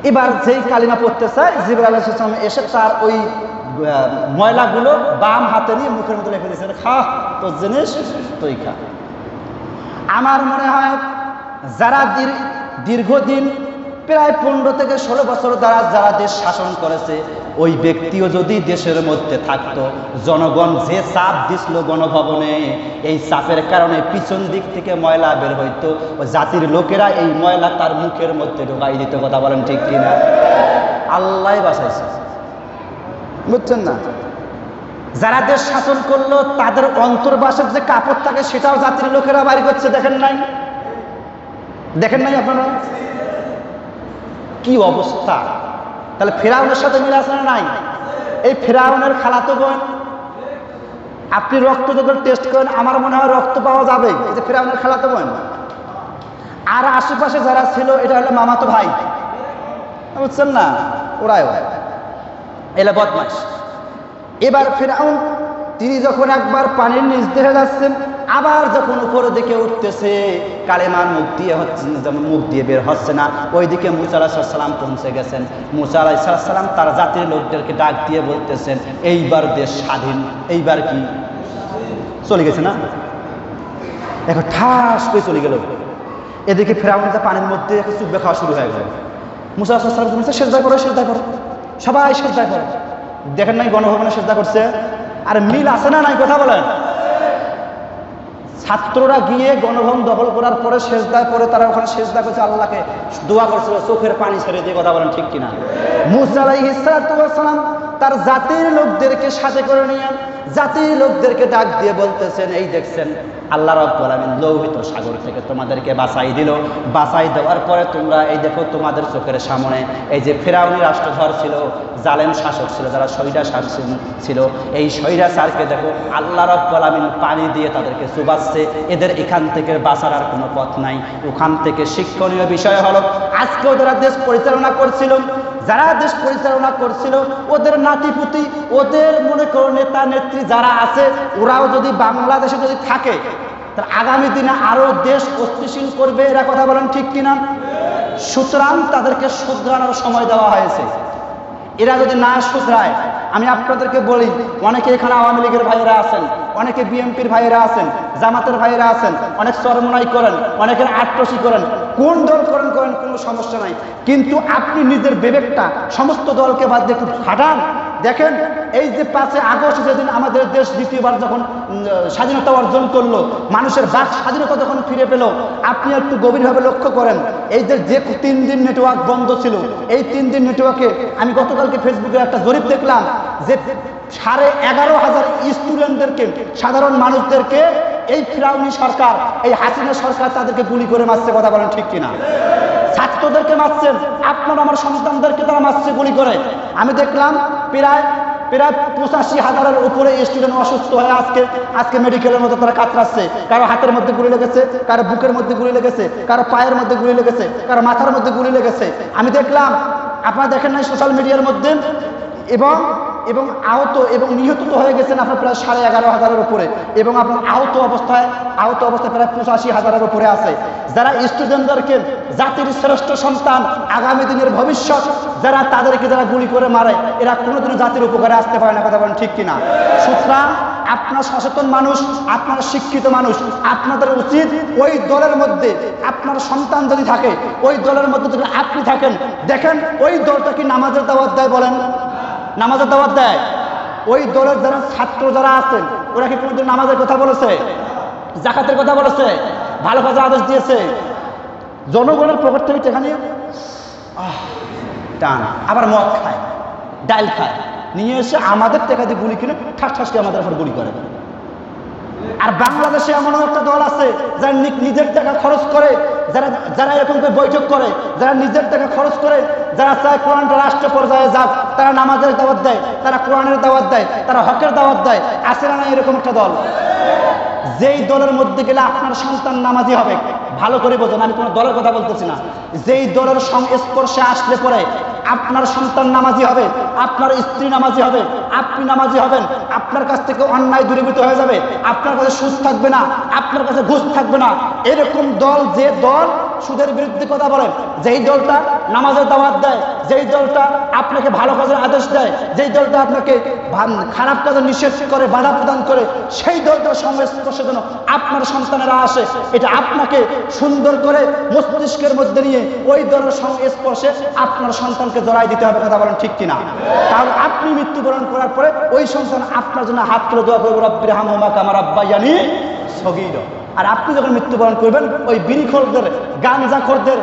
Speaker 1: এবার যেই কালিমা পড়তে চায়, জিবরাইল আলাইহিস সালাম এসে তার ওই ময়লাগুলো বাম হাতে নিয়ে মুখের মধ্যে রেখে দিয়েছে, খা তোর জিনিস তুই খা। আমার মনে হয় যারা দীর্ঘদিন প্রায় 15 থেকে 16 বছর যারা দেশ শাসন করেছে, ওই ব্যক্তিও যদি দেশের মধ্যে থাকতো, জনগণ যে চাপ দিছিল গণভবনে, এই চাপের কারণে পিছন দিক থেকে ময়লা বের হইতো, জাতির লোকেরা এই ময়লা তার মুখের মধ্যে ঢোকাই দিত। কথা বলেন ঠিক কিনা? আল্লাহ বাঁচাইছে, বুঝছেন না? যারা দেশ শাসন করলো, তাদের অন্তর্বাসের যে কাপড় থাকে সেটাও জাতির লোকেরা বাইর করছে। দেখেন নাই আপনারা কি অবস্থা? তাহলে ফিরআউনের সাথে মিল আছে না নাই? এই ফিরআউনের খালাতো বোন, আপনি রক্ত যখন টেস্ট করেন, আমার মনে হয় রক্ত পাওয়া যাবে, এই যে ফিরআউনের খালাতো বোন। আর আশেপাশে যারা ছিল, এটা হলো মামাতো ভাই, বুঝছেন না? ওরাই এলা বদমাশ। এবার ফিরআউন তিনি যখন একবার পানির নিচ দিয়ে যাচ্ছেন, আবার যখন উপরের দিকে উঠতেছে, কালেমার মুখ দিয়ে হচ্ছে, যেমন মুখ দিয়ে বের হচ্ছে না, ওইদিকে মুসা আলাইহিস সালাম পৌঁছে গেছেন। মুসা আলাইহিস সালাম তার জাতির লোকদেরকে ডাক দিয়ে বলতেছেন, এইবার দেশ স্বাধীন, এইবার কি চলে গেছে না? এখন ঠাস করে চলে গেল। এদিকে ফিরআউন পানির মধ্যে চুপবে খাওয়া শুরু হয়ে গেল। মুসা আলাইহিস সালাম বলছে, সেজদা করো, সবাই সেজদা করো। দেখেন নাই গণভবনে সেজদা করছে? আর মিল আছে না নাই? কথা বলেন। ছাত্ররা গিয়ে গণভবন দখল করার পরে সেজদায় পরে তারা ওখানে সেজদা করছে, আল্লাহকে দোয়া করছিল, চোখের পানি ছেড়ে দিয়ে। কথা বলেন ঠিক কিনা? মুসা আলাইহিস সালাম তার জাতির লোকদেরকে সাথে করে নিয়ে জাতির লোকদেরকে ডাক দিয়ে বলতেছেন, এই দেখছেন আল্লাহ রাব্বুল আলামিন লোহিত সাগর থেকে তোমাদেরকে বাঁচাই দিল। বাঁচাই দেওয়ার পরে তোমরা এই দেখো তোমাদের চোখের সামনে এই যে ফিরআউনি রাষ্ট্রধর ছিল, জালেম শাসক ছিল, যারা স্বৈরাচার ছিল, এই স্বৈরাচারকে দেখো আল্লাহ রাব্বুল আলামিন পানি দিয়ে তাদেরকে চুবাচ্ছে। এদের এখান থেকে বাঁচার আর কোনো পথ নাই। ওখান থেকে শিক্ষণীয় বিষয় হলো, আজকেও যারা দেশ পরিচালনা করছিল, ওদের নাতিপুতি, ওদের মনে করো নেতা নেত্রী যারা আছে, ওরাও যদি বাংলাদেশে যদি থাকে, তাহলে আগামী দিনে আরো দেশ অস্থিতিশীল করবে। এরা কথা বলেন ঠিক কিনা? সুতরাং তাদেরকে শুধরানোর সময় দেওয়া হয়েছে। এরা যদি না শুধরায়, আমি আপনাদেরকে বলি, অনেকে এখানে আওয়ামী লীগের ভাইয়েরা আছেন, অনেকে বিএনপির ভাইয়েরা আছেন, জামাতের ভাইয়েরা আছেন, অনেক চরমনাই করেন, অনেকের আট্রসি করেন, কোন দল করেন কোনো সমস্যা নাই। কিন্তু আপনি নিজের বিবেকটা সমস্ত দলকে বাদ দিয়ে একটু খাটান, দেখেন এই যে 5 আগস্ট যেদিন আমাদের দেশ দ্বিতীয়বার যখন স্বাধীনতা অর্জন করলো, মানুষের বাক স্বাধীনতা যখন ফিরে পেল, আপনি একটু গভীরভাবে লক্ষ্য করেন, এই যে 3 দিন নেটওয়ার্ক বন্ধ ছিল, এই 3 দিন নেটওয়ার্কে আমি গতকালকে ফেসবুকে একটা জরিপ দেখলাম যে 11,500 স্টুডেন্টদেরকে, সাধারণ মানুষদেরকে এই ফিরাউনি সরকার, এই হাসিনা সরকার তাদেরকে গুলি করে মারছে। কথা বলেন ঠিক কিনা? ছাত্রদেরকে মারছেন, আপনার আমার সন্তানদেরকে তারা মারছে গুলি করে। আমি দেখলাম প্রায় 85,000-এর উপরে স্টুডেন্ট অসুস্থ হয়ে আজকে মেডিকেলের মধ্যে তারা কাতরাচ্ছে। কারো হাতের মধ্যে গুলি লেগেছে, কারো বুকের মধ্যে গুলি লেগেছে, কারো পায়ের মধ্যে গুলি লেগেছে, কারো মাথার মধ্যে গুলি লেগেছে। আমি দেখলাম, আপনারা দেখেন নাই সোশ্যাল মিডিয়ার মধ্যে, এবং আহত এবং নিহত তো হয়ে গেছেন আপনার প্রায় 11,500-এর উপরে, এবং আপনার আহত অবস্থায় প্রায় 85,000-এর উপরে আছে। যারা স্টুডেন্টদেরকে, জাতির শ্রেষ্ঠ সন্তান, আগামী দিনের ভবিষ্যৎ, যারা তাদেরকে যারা গুলি করে মারে, এরা কোনোদিনও জাতির উপকারে আসতে পারে না। কথা বলেন ঠিক কিনা? সুতরাং আপনার সচেতন মানুষ, আপনার শিক্ষিত মানুষ, আপনাদের উচিত ওই দলের মধ্যে আপনার সন্তান যদি থাকে, ওই দলের মধ্যে যদি আপনি থাকেন, দেখেন ওই দলটা কি নামাজের দাওয়াত দেয়? বলেন, নামাজের দাওয়াত দেয়? ওই দলের যারা ছাত্র যারা আছেন, ওরা কি কোনোদিন নামাজের কথা বলেছে? জাকাতের কথা বলেছে? ভালো কাজের আদেশ দিয়েছে? জনগণের পকেট থেকে টাকা নিয়ে টান, আবার মদ খায়, ডাল খায়, নিয়ে এসে আমাদের টাকা দিয়ে গুলি কিনে ঠাস ঠাস করে আমাদের উপর গুলি করে। আর বাংলাদেশে এমন একটা দল আছে যারা নিজের টাকা খরচ করে, যারা এরকম করে বৈঠক করে, যারা নিজের টাকা খরচ করে, যারা চায় কোরআনটা রাষ্ট্র পর্যায়ে যাক, তারা নামাজের দাওয়াত দেয়, তারা কোরআনের দাওয়াত দেয়, তারা হকের দাওয়াত দেয়। আছে না এরকম একটা দল? যেই দলের মধ্যে গেলে আপনার সন্তান নামাজি হবে, ভালো করে বোঝেন, আমি কোনো দলের কথা বলতেছি না, যেই দলের সংস্পর্শে আসলে পরে আপনার সন্তান নামাজি হবে, আপনার স্ত্রী নামাজি হবে, আপনি নামাজি হবেন, আপনার কাছ থেকে অন্যায় দূরীভূত হয়ে যাবে, আপনার কাছে সুদ থাকবে না, আপনার কাছে ঘুষ থাকবে না। এরকম দল, যে দল সুদের বিরুদ্ধে কথা বলে, যেই দলটা নামাজের দাওয়াত দেয়, যেই দলটা আপনাকে ভালো কাজের আদেশ দেয়, যেই দলটা আপনাকে খারাপ কাজে নিষেধ করে, বাধা প্রদান করে, সেই দলটার সংস্পর্শে যেন আপনার সন্তানেরা আসে, এটা আপনাকে সুন্দর করে মস্তিষ্কের মধ্যে নিয়ে ওই দলের সংস্পর্শে আপনার সন্তানকে জড়াই দিতে হবে। কথা বলেন ঠিক কিনা? তাহলে আপনি মৃত্যুবরণ করার পরে ওই সন্তান আপনার জন্য হাত তুলে দোয়া করবে, রব্বিরহামহুমা কামা রাব্বায়ানি সগীরা। আর আপনি যখন মৃত্যুবরণ করবেন, ওই বিড়িখোরদের, গাঞ্জাখোরদের,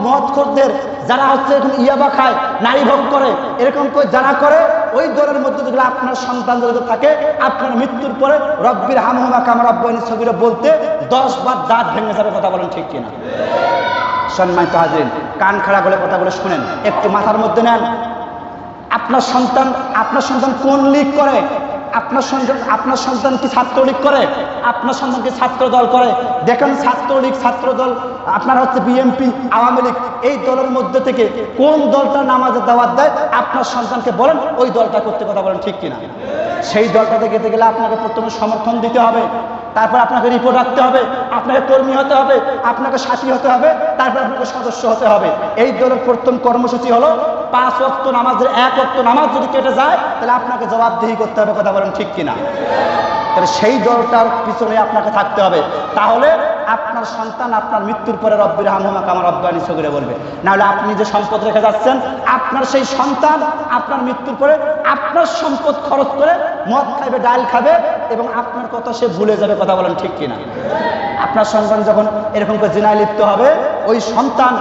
Speaker 1: মদখোরদের, যারা হচ্ছে এখন ইয়াবা খায়, নারী ভোগ করে, এরকম করে যারা করে, ওই দলের মধ্যে যেগুলো আপনার সন্তান যদি থাকে, আপনার মৃত্যুর পরে রব্বিরহামহুমা কামা রাব্বায়ানি সগীরা বলতে 10 বার দাঁত ভেঙে যাবে। কথা বলেন ঠিক কিনা? সম্মানিত হাজিরিন, কান খাড়া করে কথাগুলো শুনেন, একটু মাথার মধ্যে নেন। আপনার সন্তান কোন লীগ করে? আপনার সন্তান কি ছাত্রলীগ করে? আপনার সন্তান কি ছাত্র দল করে? দেখেন ছাত্রলীগ, ছাত্র দল, আপনার হচ্ছে বিএনপি, আওয়ামী লীগ, এই দলের মধ্যে থেকে কোন দলটা নামাজের দাওয়াত দেয়, আপনার সন্তানকে বলেন ওই দলটা করতে। কথা বলেন ঠিক কিনা? সেই দলটাতে যেতে গেলে আপনাকে প্রথমে সমর্থন দিতে হবে, তারপর আপনাকে রিপোর্ট রাখতে হবে, আপনাকে কর্মী হতে হবে, আপনাকে সাথী হতে হবে, তারপর আপনাকে সদস্য হতে হবে। এই দলের প্রথম কর্মসূচি হলো 5 ওয়াক্ত নামাজের 1 ওয়াক্ত নামাজ যদি কেটে যায়, তাহলে আপনাকে জবাবদিহি করতে হবে। কথা বলেন ঠিক কিনা? তাহলে সেই দলটার পিছনে আপনাকে থাকতে হবে। তাহলে আপনার সন্তান আপনার মৃত্যুর পরে রব্বিরহামহুমা কামা রাব্বায়ানি সগীরা বলবে। নাহলে আপনি যে সম্পদ রেখে যাচ্ছেন, আপনার সেই সন্তান আপনার মৃত্যুর পরে আপনার সম্পদ খরচ করে মদ খাবে, ডাল খাবে, এবং আপনার কথা সে ভুলে যাবে। কথা বলেন ঠিক কিনা? আপনার সন্তান যখন এরকম করে জিনায় লিপ্ত হবে, ওই সন্তান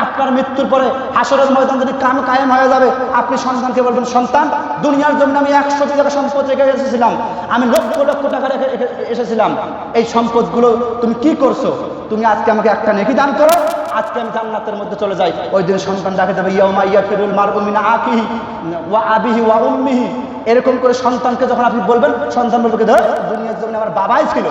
Speaker 1: আপনার মৃত্যুর পরে হাসরের ময়দান যদি কায়েম হয়ে যাবে, আপনি সন্তানকে বলবেন, সন্তান, দুনিয়ার জন্য আমি 100 কোটি টাকা সম্পদ রেখে এসেছিলাম, আমি লক্ষ লক্ষ টাকা রেখে এসেছিলাম, এই সম্পদগুলো তুমি কি করছো? তুমি আজকে আমাকে একটা নেকি দান করো, আজকে আমি জান্নাতের মধ্যে চলে যাই। ওই দিন সন্তান ডাকে যাবে, ইয়াউমা ইয়াফিরুল মারউ মিন আখিহি ওয়া আবিহি ওয়া উম্মিহি। এরকম করে সন্তানকে যখন আপনি বলবেন, সন্তান বলবে, ধর, দুনিয়ার জন্য আমার বাবাই ছিল,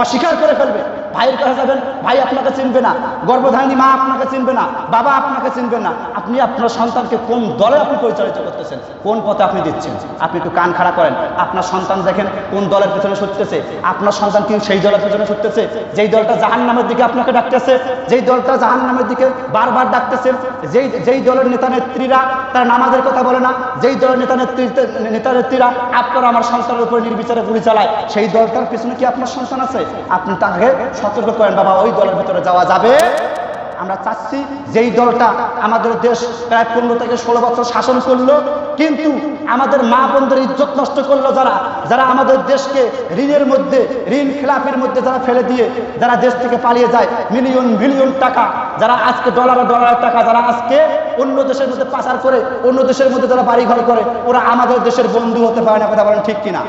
Speaker 1: অস্বীকার করে ফেলবে। ভাইয়ের কাছে যাবেন, ভাই আপনাকে চিনবে না, গর্ভধারিণী মা আপনাকে চিনবে না, বাবা আপনাকে চিনবে না। আপনি আপনার সন্তানকে কোন দলে আপনি পরিচালিত করতেছেন, কোন পথে আপনি দিচ্ছেন? আপনি একটু কান খাড়া করেন। আপনার সন্তান দেখেন কোন দলের পিছনে ছুটতেছে। আপনার সন্তান কি সেই দলের পিছনে ছুটতেছে যেই দলটা জাহান্নামের দিকে আপনাকে ডাকতেছে, যেই দলটা জাহান্নামের দিকে বারবার ডাকতেছে, যেই দলের নেতা নেত্রীরা তারা নামাজের কথা বলে না, যেই দলের নেতা নেত্রীরা আপনার আমার সন্তানের উপরে নির্বিচারে গুলি চালায়, সেই দলটার পিছনে কি আপনার সন্তান আছে? আপনি তাকে সতর্ক করেন, বাবা ওই দলের ভিতরে যাওয়া যাবে। আমরা চাচ্ছি যেই দলটা আমাদের দেশ প্রায় 15 থেকে 16 বছর শাসন করলো, কিন্তু আমাদের মা বোনদের ইজ্জত নষ্ট করলো যারা, যারা আমাদের দেশকে ঋণের মধ্যে, ঋণ খেলাপের মধ্যে যারা ফেলে দিয়ে যারা দেশ থেকে পালিয়ে যায়, মিলিয়ন মিলিয়ন টাকা যারা আজকে ডলারের টাকা যারা আজকে অন্য দেশের মধ্যে পাচার করে, অন্য দেশের মধ্যে যারা বাড়িঘর করে, ওরা আমাদের দেশের বন্ধু হতে পারে না। কথা বলেন ঠিক কিনা?